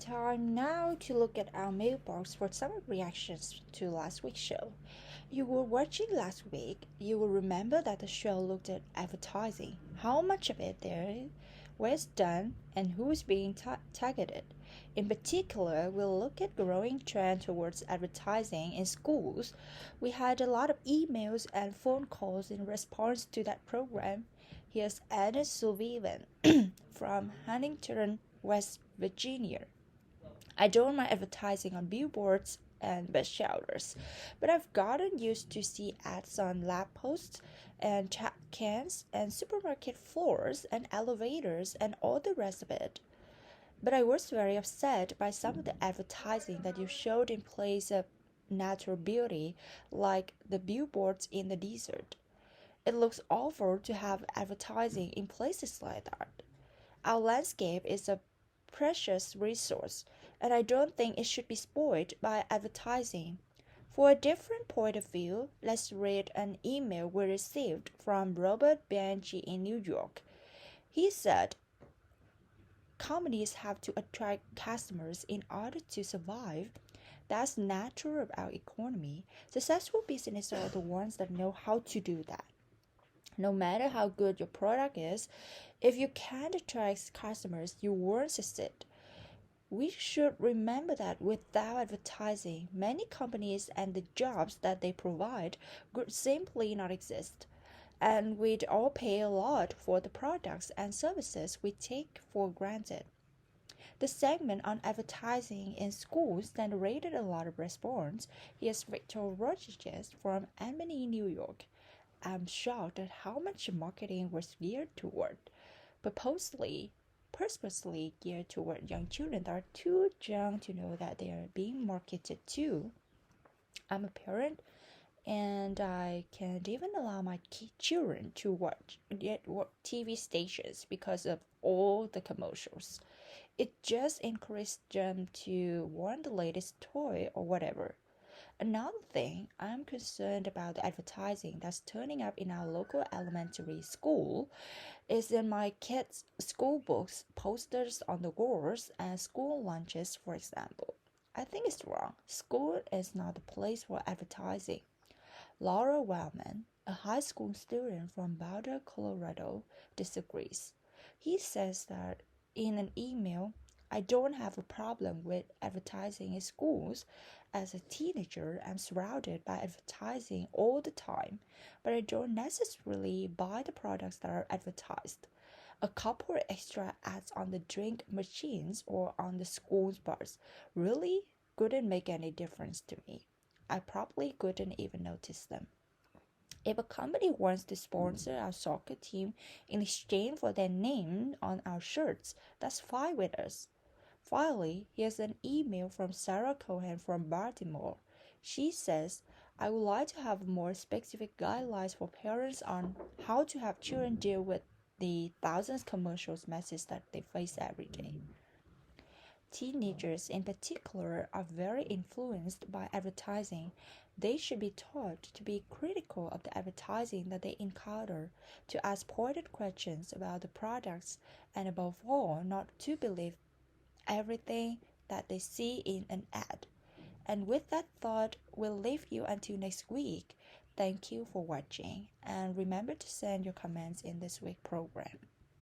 Time now to look at our mailbox for some reactions to last week's show. You were watching last week, you will remember that the show looked at advertising, how much of it there was done, and who's being targeted. In particular, we'll look at growing trend towards advertising in schools. We had a lot of emails and phone calls in response to that program. Here's Anna Sullivan from Huntington, West Virginia. I don't mind advertising on billboards and bestsellers, but I've gotten used to see ads on lab posts and chat cans and supermarket floors and elevators and all the rest of it. But I was very upset by some of the advertising that you showed in place of natural beauty, like the billboards in the desert. It looks awful to have advertising in places like that. Our landscape is a precious resource, and I don't think it should be spoiled by advertising. For a different point of view, let's read an email we received from Robert Bianchi in New York. He said, companies have to attract customers in order to survive. That's natural of our economy. Successful businesses are the ones that know how to do that. No matter how good your product is, if you can't attract customers, you won't succeed. We should remember that without advertising, many companies and the jobs that they provide would simply not exist. And we'd all pay a lot for the products and services we take for granted. The segment on advertising in schools generated a lot of response. Here's Victor Rodriguez from Albany, New York. I'm shocked at how much marketing was geared toward, purposely geared toward young children that are too young to know that they are being marketed to. I'm a parent and I can't even allow my children to watch TV stations because of all the commercials. It just encourages them to want the latest toy or whatever. Another thing I'm concerned about the advertising that's turning up in our local elementary school is in my kids' school books, posters on the doors, and school lunches, for example. I think it's wrong. School is not the place for advertising. Laura Wellman, a high school student from Boulder, Colorado, disagrees. He says that in an email, I don't have a problem with advertising in schools. As a teenager, I'm surrounded by advertising all the time, but I don't necessarily buy the products that are advertised. A couple of extra ads on the drink machines or on the school's bars really couldn't make any difference to me. I probably couldn't even notice them. If a company wants to sponsor our soccer team in exchange for their name on our shirts, that's fine with us. Finally, here's an email from Sarah Cohen from Baltimore. She says, I would like to have more specific guidelines for parents on how to have children deal with the thousands of commercials messages that they face every day. Teenagers in particular are very influenced by advertising. They should be taught to be critical of the advertising that they encounter, to ask pointed questions about the products, and above all, not to believe everything that they see in an ad. And with that thought, we'll leave you until next week. Thank you for watching, and remember to send your comments in this week's program.